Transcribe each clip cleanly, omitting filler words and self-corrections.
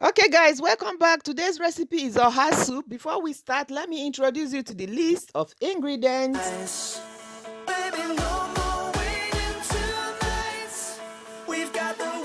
Okay guys, welcome back. Today's recipe is oha soup. Before we start, let me introduce you to the list of ingredients. Baby, no more waiting tonight. We've got the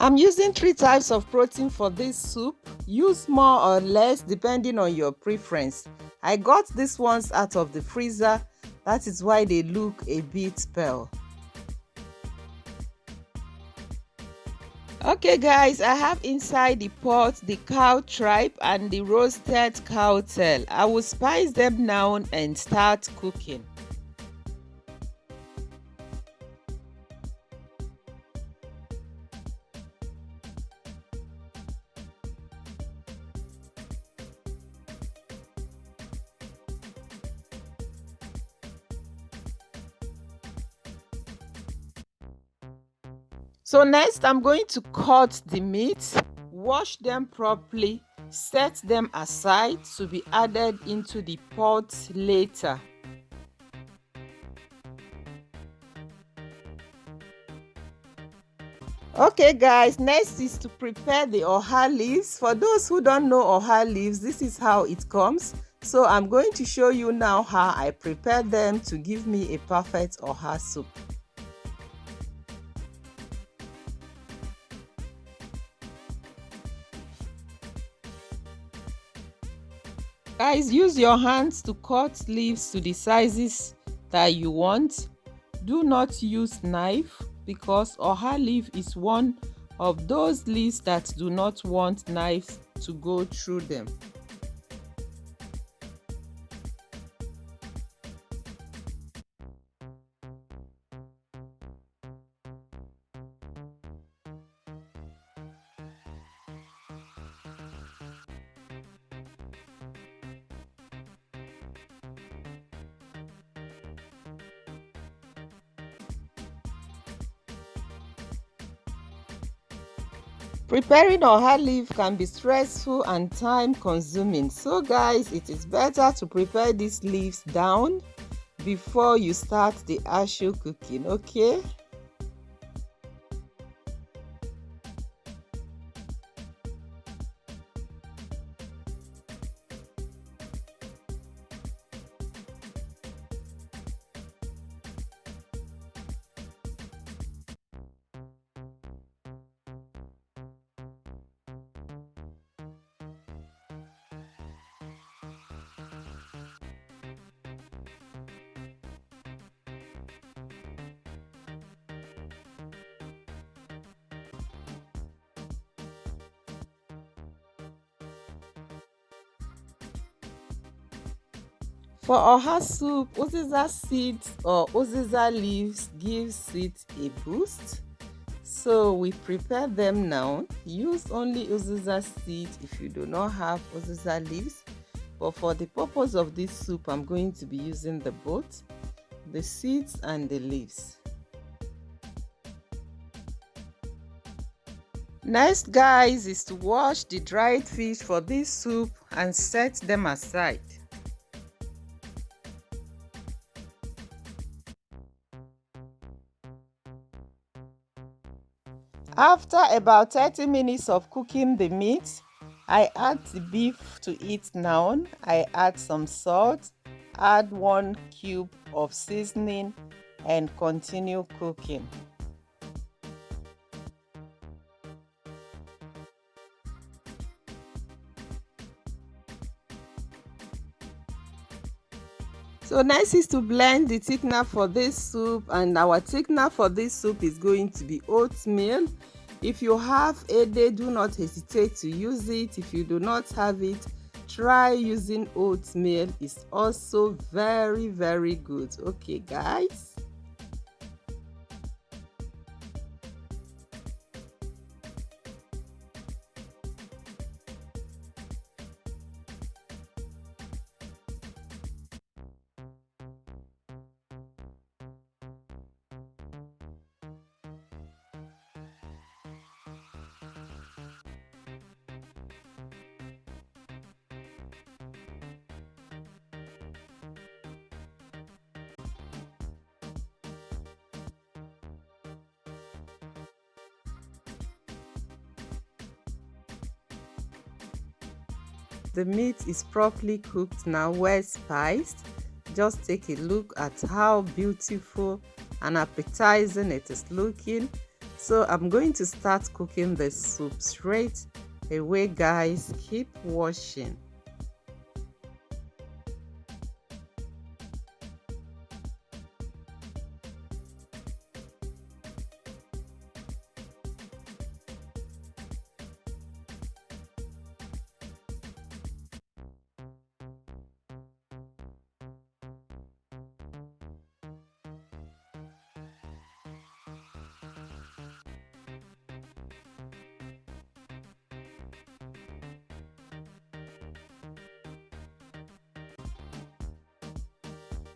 I'm using 3 types of protein for this soup. Use more or less depending on your preference. I got these ones out of the freezer. That is why they look a bit pale. Okay guys, I have inside the pot the cow tripe and the roasted cow tail. I will spice them now and start cooking. So next I'm going to cut the meat, wash them properly, set them aside to be added into the pot later. Okay guys, next is to prepare the oha leaves. For those who don't know oha leaves, this is how it comes. So I'm going to show you now how I prepare them to give me a perfect oha soup. Guys, use your hands to cut leaves to the sizes that you want. Do not use knife because oha leaf is one of those leaves that do not want knives to go through them. Preparing oha leaf can be stressful and time consuming. So guys, it is better to prepare these leaves down before you start the actual cooking, okay? For oha soup, uziza seeds or uziza leaves gives it a boost. So we prepare them now. Use only uziza seeds if you do not have uziza leaves. But for the purpose of this soup, I'm going to be using both the seeds and the leaves. Next guys is to wash the dried fish for this soup and set them aside. After about 30 minutes of cooking the meat, I add the beef to it now. I add some salt, add 1 cube of seasoning and continue cooking. So next is to blend the thickener for this soup, and our thickener for this soup is going to be oatmeal. If you have ede, do not hesitate to use it. If you do not have it, try using oatmeal. It's also very good. Okay guys. the meat is properly cooked now, well spiced, just take a look at how beautiful and appetizing it is looking. So I'm going to start cooking the soup straight away, guys. Keep watching.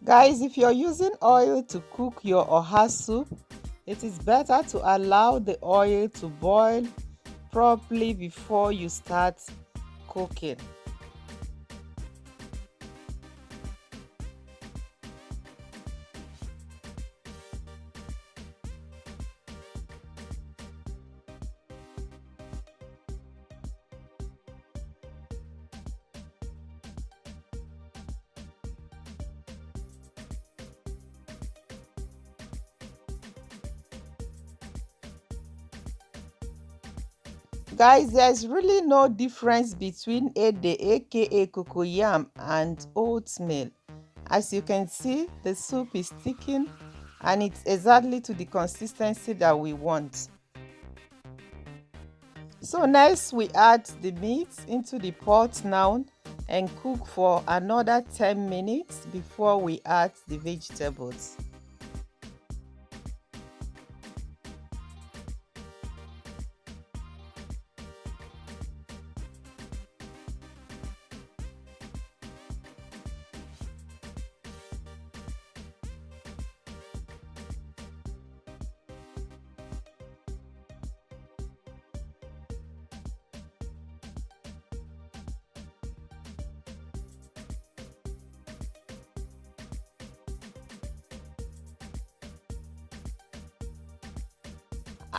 Guys, if you're using oil to cook your oha soup, it is better to allow the oil to boil properly before you start cooking. Guys, there's really no difference between ede aka cocoyam and oatmeal. As you can see, the soup is thickened and it's exactly to the consistency that we want. So next we add the meat into the pot now and cook for another 10 minutes before we add the vegetables.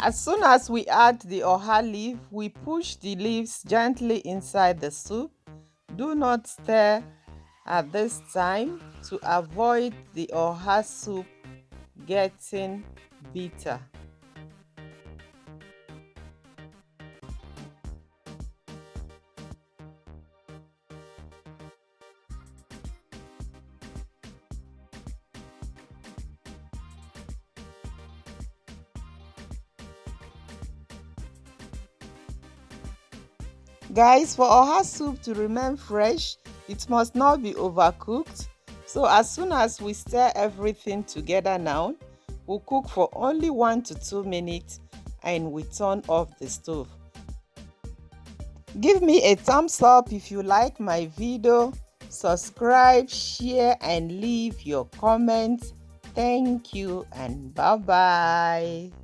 As soon as we add the oha leaf, we push the leaves gently inside the soup. Do not stir at this time to avoid the oha soup getting bitter. Guys, for oha soup to remain fresh, it must not be overcooked. So as soon as we stir everything together now, we'll cook for only 1 to 2 minutes and we turn off the stove. Give me a thumbs up if you like my video. Subscribe, share and leave your comments. Thank you and bye bye.